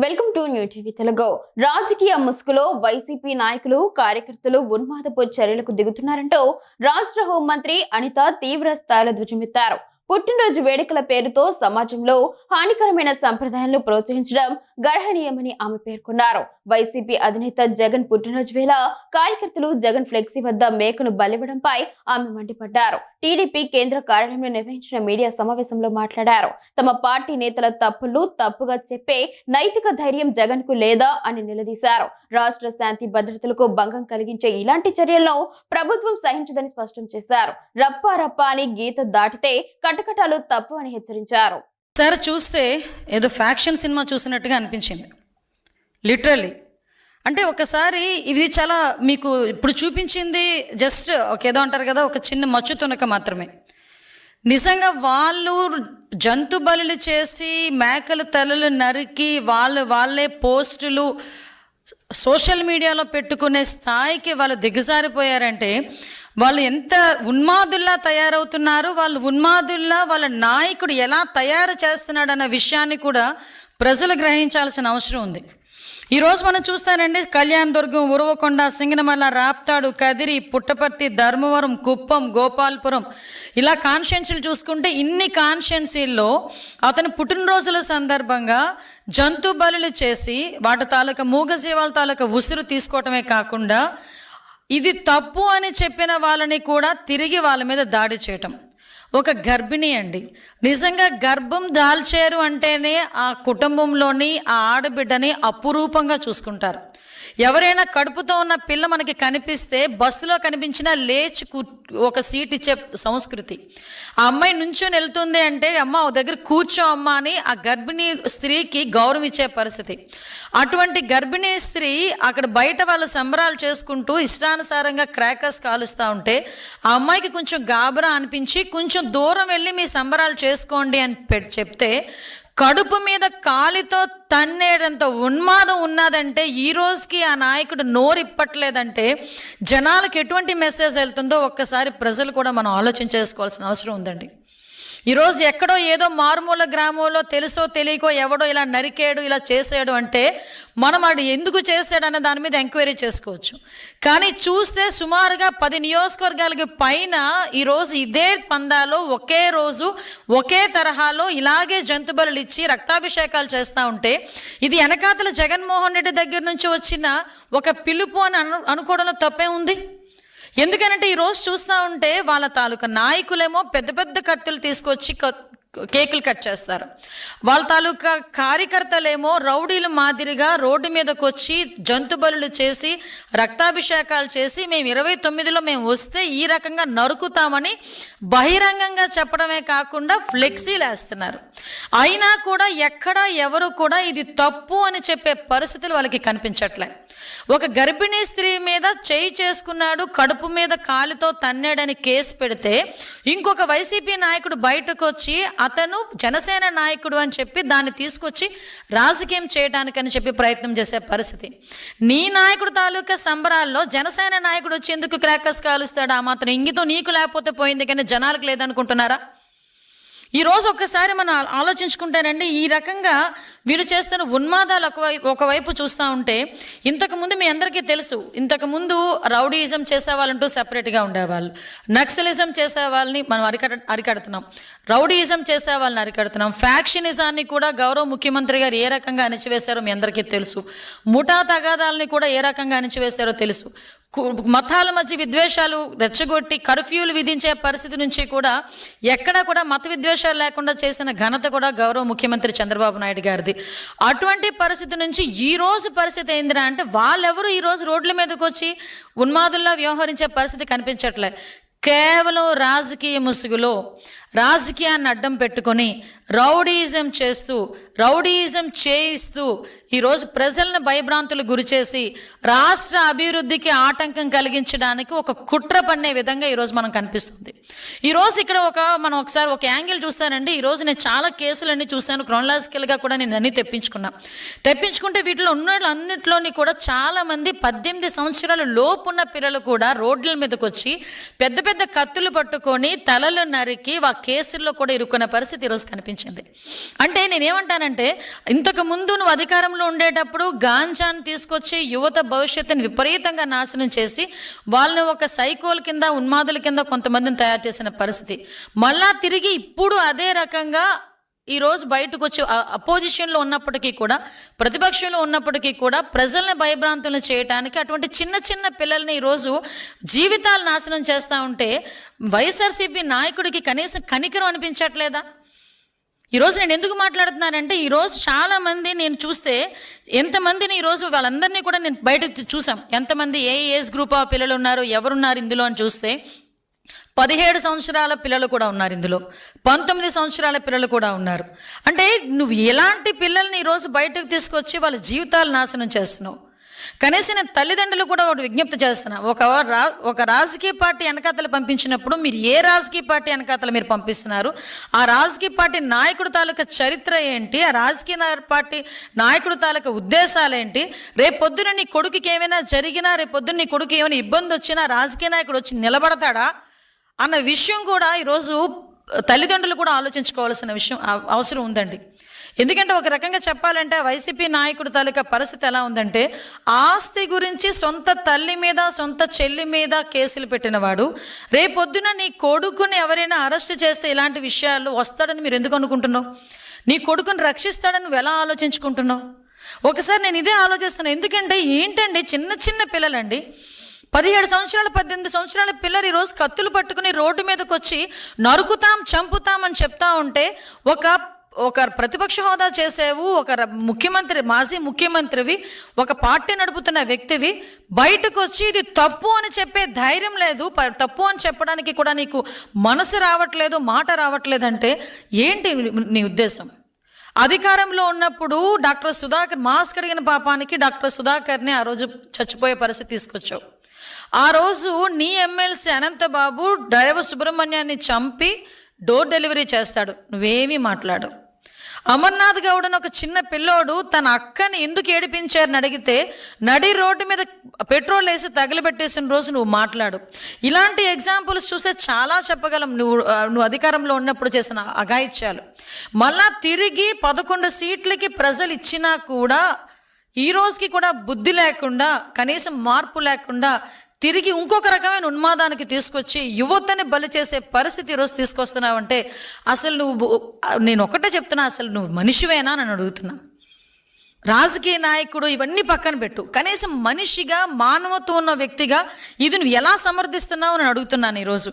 Welcome to new TV Telugu. రాజకీయ ముసుగులో YCP నాయకులు కార్యకర్తలు ఉన్మాదపు చర్యలకు దిగుతున్నారంటూ రాష్ట్ర హోంమంత్రి అనిత తీవ్ర స్థాయిలో ధ్వజమెత్తారు. పుట్టినరోజు వేడుకల పేరుతో సమాజంలో హానికరమైన సంప్రదాయాలను ప్రోత్సహించడం గర్హనీయమని ఆమె పేర్కొన్నారు. వైసీపీ అధినేత జగన్ పుట్టినరోజు వేళ కార్యకర్తలు జగన్ ఫ్లెక్సీ వద్ద మేకను బలివ్వడంపై ఆమె మండిపడ్డారు. టీడీపీ కేంద్ర కార్యాలయంలో నిర్వహించిన మీడియా సమావేశంలో మాట్లాడారు. తమ పార్టీ నేతల తప్పులు తప్పుగా చెప్పే నైతిక ధైర్యం జగన్ కు లేదా అని నిలదీశారు. రాష్ట్ర శాంతి భద్రతలకు భంగం కలిగించే ఇలాంటి చర్యలను ప్రభుత్వం సహించదని స్పష్టం చేశారు. రప్పా రప్పా అని గీత దాటితే కటకటాలు తప్పు అని హెచ్చరించారు. సార్ చూస్తే ఏదో ఫ్యాక్షన్ సినిమా చూసినట్టుగా అనిపించింది. లిటరల్లీ అంటే ఒకసారి ఇది చాలా మీకు ఇప్పుడు చూపించింది జస్ట్ ఏదో అంటారు కదా, ఒక చిన్న మచ్చు తునక మాత్రమే. నిజంగా వాళ్ళు జంతు బలులు చేసి మేకల తలలు నరికి వాళ్ళే పోస్టులు సోషల్ మీడియాలో పెట్టుకునే స్థాయికి వాళ్ళు దిగజారిపోయారంటే వాళ్ళు ఎంత ఉన్మాదుల్లా తయారవుతున్నారు, వాళ్ళు ఉన్మాదుల్లా వాళ్ళ నాయకుడు ఎలా తయారు చేస్తున్నాడు అన్న విషయాన్ని కూడా ప్రజలు గ్రహించాల్సిన అవసరం ఉంది. ఈరోజు మనం చూస్తానండి, కళ్యాణదుర్గం, ఉరవకొండ, సింగనమల, రాప్తాడు, కదిరి, పుట్టపర్తి, ధర్మవరం, కుప్పం, గోపాల్పురం ఇలా కాన్స్టిట్యున్సీలు చూసుకుంటే ఇన్ని కాన్స్టిట్యున్సీల్లో అతను పుట్టినరోజుల సందర్భంగా జంతు బలులు చేసి వాటి తాలూకా మూగజీవాల తాలూకా ఉసురు తీసుకోవటమే కాకుండా ఇది తప్పు అని చెప్పిన వాళ్ళని కూడా తిరిగి వాళ్ళ మీద దాడి చేయటం. ఒక గర్భిణి అండి, నిజంగా గర్భం దాల్చారు అంటేనే ఆ కుటుంబంలోని ఆ ఆడబిడ్డని అపురూపంగా చూసుకుంటారు. ఎవరైనా కడుపుతో ఉన్న పిల్ల మనకి కనిపిస్తే బస్సులో కనిపించినా లేచి ఒక సీట్ ఇచ్చే సంస్కృతి. ఆ అమ్మాయి నుంచొని వెళ్తుంది అంటే అమ్మ ఓ దగ్గర కూర్చో అమ్మ అని ఆ గర్భిణీ స్త్రీకి గౌరవం ఇచ్చే పరిస్థితి. అటువంటి గర్భిణీ స్త్రీ అక్కడ బయట వాళ్ళు సంబరాలు చేసుకుంటూ ఇష్టానుసారంగా క్రాకర్స్ కాలుస్తూ ఉంటే ఆ అమ్మాయికి కొంచెం గాబరా అనిపించి కొంచెం దూరం వెళ్ళి మీ సంబరాలు చేసుకోండి అని చెప్తే కడుపు మీద కాలితో తన్నేడంత ఉన్మాదం ఉన్నదంటే ఈ రోజుకి ఆ నాయకుడు నోరు ఇప్పట్లేదంటే జనాలకు ఎటువంటి మెసేజ్ వెళ్తుందో ఒక్కసారి ప్రజలు కూడా మనం ఆలోచించేసుకోవాల్సిన అవసరం ఉందండి. ఈరోజు ఎక్కడో ఏదో మారుమూల గ్రామంలో తెలుసో తెలియకో ఎవడో ఇలా నరికేడు ఇలా చేసాడు అంటే మనం వాడు ఎందుకు చేశాడు అనే దాని మీద ఎంక్వైరీ చేసుకోవచ్చు. కానీ చూస్తే సుమారుగా 10 నియోజకవర్గాలకి పైన ఈరోజు ఇదే పందాలో ఒకే రోజు ఒకే తరహాలో ఇలాగే జంతుబలులు ఇచ్చి రక్తాభిషేకాలు చేస్తూ ఉంటే ఇది వెనకాతల జగన్మోహన్ రెడ్డి దగ్గర నుంచి వచ్చిన ఒక పిలుపు అని అనుకోవడంలో తప్పే ఉంది. ఎందుకనంటే ఈరోజు చూస్తూ ఉంటే వాళ్ళ తాలూకా నాయకులేమో పెద్ద పెద్ద కత్తులు తీసుకొచ్చి కేకులు కట్ చేస్తారు. వాళ్ళ తాలూకా కార్యకర్తలేమో రౌడీలు మాదిరిగా రోడ్డు మీదకి వచ్చి జంతుబలులు చేసి రక్తాభిషేకాలు చేసి మేము 29లో మేము వస్తే ఈ రకంగా నరుకుతామని బహిరంగంగా చెప్పడమే కాకుండా ఫ్లెక్సీలు వేస్తున్నారు. అయినా కూడా ఎక్కడా ఎవరు కూడా ఇది తప్పు అని చెప్పే పరిస్థితులు వాళ్ళకి కనిపించట్లే. ఒక గర్భిణీ స్త్రీ మీద చేయి చేసుకున్నాడు, కడుపు మీద కాలితో తన్నాడని కేసు పెడితే ఇంకొక వైసీపీ నాయకుడు బయటకు వచ్చి అతను జనసేన నాయకుడు అని చెప్పి దాన్ని తీసుకొచ్చి రాజకీయం చేయడానికని చెప్పి ప్రయత్నం చేసే పరిస్థితి. నీ నాయకుడు తాలూకా సంబరాల్లో జనసేన నాయకుడు వచ్చి ఎందుకు క్రాకర్స్ కాలుస్తాడు? ఆ మాత్రం ఇంగితం నీకు లేకపోతే పోయింది కానీ జనాలకు లేదనుకుంటున్నారా? ఈరోజు ఒక్కసారి మనం ఆలోచించుకుంటేనండి, ఈ రకంగా వీళ్ళు చేస్తున్న ఉన్మాదాలు ఒకవైపు చూస్తూ ఉంటే ఇంతకుముందు మీ అందరికీ తెలుసు, ఇంతకుముందు రౌడీయిజం చేసేవాళ్ళంటూ సెపరేట్గా ఉండేవాళ్ళు, నక్సలిజం చేసే వాళ్ళని మనం అరికడుతున్నాం, రౌడీయిజం చేసే వాళ్ళని అరికడుతున్నాం, ఫ్యాక్షనిజాన్ని కూడా గౌరవ ముఖ్యమంత్రి గారు ఏ రకంగా అణిచివేశారో మీ అందరికీ తెలుసు, ముఠా తగాదాలని కూడా ఏ రకంగా అణిచివేశారో తెలుసు, మతాల మధ్య విద్వేషాలు రెచ్చగొట్టి కర్ఫ్యూలు విధించే పరిస్థితి నుంచి కూడా ఎక్కడా కూడా మత విద్వేషాలు లేకుండా చేసిన ఘనత కూడా గౌరవ ముఖ్యమంత్రి చంద్రబాబు నాయుడు గారిది. అటువంటి పరిస్థితి నుంచి ఈ రోజు పరిస్థితి ఏందిరా అంటే వాళ్ళెవరు ఈరోజు రోడ్ల మీదకి వచ్చి ఉన్మాదుల్లా వ్యవహరించే పరిస్థితి కనిపించట్లే. కేవలం రాజకీయ ముసుగులో రాజకీయాన్ని అడ్డం పెట్టుకొని రౌడీయిజం చేస్తూ రౌడీయిజం చేయిస్తూ ఈరోజు ప్రజలను భయభ్రాంతులు గురిచేసి రాష్ట్ర అభివృద్ధికి ఆటంకం కలిగించడానికి ఒక కుట్ర పన్నే విధంగా ఈరోజు మనం కనిపిస్తుంది. ఈరోజు ఇక్కడ మనం ఒకసారి ఒక యాంగిల్ చూస్తానండి. ఈరోజు నేను చాలా కేసులన్నీ చూశాను, క్రోనలాజికల్గా కూడా నేను అన్నీ తెప్పించుకుంటే వీటిలో ఉన్న అన్నింటిలోని కూడా చాలామంది 18 సంవత్సరాల లోపున్న పిల్లలు కూడా రోడ్ల మీదకి వచ్చి పెద్ద పెద్ద కత్తులు పట్టుకొని తలలు నరికి కేసుల్లో కూడా ఇరుక్కున్న పరిస్థితి ఈరోజు కనిపించింది. అంటే నేనేమంటానంటే, ఇంతకు ముందు నువ్వు అధికారంలో ఉండేటప్పుడు గాంజాను తీసుకొచ్చి యువత భవిష్యత్తుని విపరీతంగా నాశనం చేసి వాళ్ళని ఒక సైకోల కింద, ఉన్మాదుల కింద కొంతమందిని తయారు చేసిన పరిస్థితి. మళ్ళా తిరిగి ఇప్పుడు అదే రకంగా ఈరోజు బయటకు వచ్చి అపోజిషన్లో ఉన్నప్పటికీ కూడా, ప్రతిపక్షంలో ఉన్నప్పటికీ కూడా ప్రజల్ని భయభ్రాంతులను చేయడానికి అటువంటి చిన్న చిన్న పిల్లల్ని ఈరోజు జీవితాలు నాశనం చేస్తూ ఉంటే వైఎస్ఆర్సీపీ నాయకుడికి కనీసం కనికరం అనిపించట్లేదా? ఈరోజు నేను ఎందుకు మాట్లాడుతున్నానంటే, ఈరోజు చాలామంది నేను చూస్తే ఎంతమందిని ఈరోజు వాళ్ళందరినీ కూడా నేను బయటకు చూసాం. ఎంతమంది ఏ ఏజ్ గ్రూప్ ఆఫ్ పిల్లలు ఉన్నారు, ఎవరున్నారు ఇందులో అని చూస్తే 17 సంవత్సరాల పిల్లలు కూడా ఉన్నారు ఇందులో, 19 సంవత్సరాల పిల్లలు కూడా ఉన్నారు. అంటే నువ్వు ఎలాంటి పిల్లల్ని ఈరోజు బయటకు తీసుకొచ్చి వాళ్ళ జీవితాలు నాశనం చేస్తున్నావు? కనీసం నేను తల్లిదండ్రులు కూడా ఒకటి విజ్ఞప్తి చేస్తున్నా, ఒక రాజకీయ పార్టీ వెనకాతలు పంపించినప్పుడు మీరు ఏ రాజకీయ పార్టీ వెనకాతలు మీరు పంపిస్తున్నారు, ఆ రాజకీయ పార్టీ నాయకుడు తాలూకా చరిత్ర ఏంటి, ఆ రాజకీయ పార్టీ నాయకుడు తాలూకా ఉద్దేశాలు ఏంటి, రేపొద్దున నీ కొడుకుకి ఏమైనా జరిగినా, రేపొద్దున నీ కొడుకు ఏమైనా ఇబ్బంది వచ్చినా రాజకీయ నాయకుడు వచ్చి నిలబడతాడా అన్న విషయం కూడా ఈరోజు తల్లిదండ్రులు కూడా ఆలోచించుకోవాల్సిన విషయం అవసరం ఉందండి. ఎందుకంటే ఒక రకంగా చెప్పాలంటే వైసీపీ నాయకుడు తాలూకా పరిస్థితి ఎలా ఉందంటే, ఆస్తి గురించి సొంత తల్లి మీద, సొంత చెల్లి మీద కేసులు పెట్టినవాడు రేపొద్దున నీ కొడుకుని ఎవరైనా అరెస్ట్ చేస్తే ఇలాంటి విషయాలు వస్తాడని మీరు ఎందుకు అనుకుంటున్నావు? నీ కొడుకుని రక్షిస్తాడని నువ్వు ఎలా ఆలోచించుకుంటున్నావు? ఒకసారి నేను ఇదే ఆలోచిస్తున్నాను. ఎందుకంటే ఏంటండి, చిన్న చిన్న పిల్లలండి, 17 సంవత్సరాలు 18 సంవత్సరాల పిల్లలు ఈరోజు కత్తులు పట్టుకుని రోడ్డు మీదకి వచ్చి నరుకుతాం, చంపుతాం అని చెప్తా ఉంటే, ఒక ప్రతిపక్ష హోదా చేసేవు, ఒక ముఖ్యమంత్రి, మాజీ ముఖ్యమంత్రివి, ఒక పార్టీ నడుపుతున్న వ్యక్తివి బయటకు వచ్చి ఇది తప్పు అని చెప్పే ధైర్యం లేదు, తప్పు అని చెప్పడానికి కూడా నీకు మనసు రావట్లేదు, మాట రావట్లేదంటే ఏంటి నీ ఉద్దేశం? అధికారంలో ఉన్నప్పుడు డాక్టర్ సుధాకర్ మాస్క్ అడిగిన పాపానికి డాక్టర్ సుధాకర్ని ఆ రోజు చచ్చిపోయే పరిస్థితి తీసుకొచ్చావు. ఆ రోజు నీ ఎమ్మెల్సీ అనంతబాబు డ్రైవర్ సుబ్రహ్మణ్యాన్ని చంపి డోర్ డెలివరీ చేస్తాడు, నువ్వేమీ మాట్లాడు. అమర్నాథ్ గౌడ్ అని ఒక చిన్న పిల్లోడు తన అక్కని ఎందుకు ఏడిపించారని అడిగితే నడి రోడ్డు మీద పెట్రోల్ వేసి తగిలిపెట్టేసిన రోజు నువ్వు మాట్లాడు. ఇలాంటి ఎగ్జాంపుల్స్ చూస్తే చాలా చెప్పగలం నువ్వు అధికారంలో ఉన్నప్పుడు చేసిన అఘాయిత్యాలు. మళ్ళా తిరిగి 11 సీట్లకి ప్రజలు ఇచ్చినా కూడా ఈ రోజుకి కూడా బుద్ధి లేకుండా, కనీసం మార్పు లేకుండా తిరిగి ఇంకొక రకమైన ఉన్మాదానికి తీసుకొచ్చి యువతని బలి చేసే పరిస్థితి ఈరోజు తీసుకొస్తున్నావంటే అసలు నేను ఒకటే చెప్తున్నా, అసలు నువ్వు మనిషివేనా అని అడుగుతున్నా. రాజకీయ నాయకుడు ఇవన్నీ పక్కన పెట్టు, కనీసం మనిషిగా, మానవత్వం ఉన్న వ్యక్తిగా ఇది నువ్వు ఎలా సమర్థిస్తున్నావు అని అడుగుతున్నాను ఈరోజు.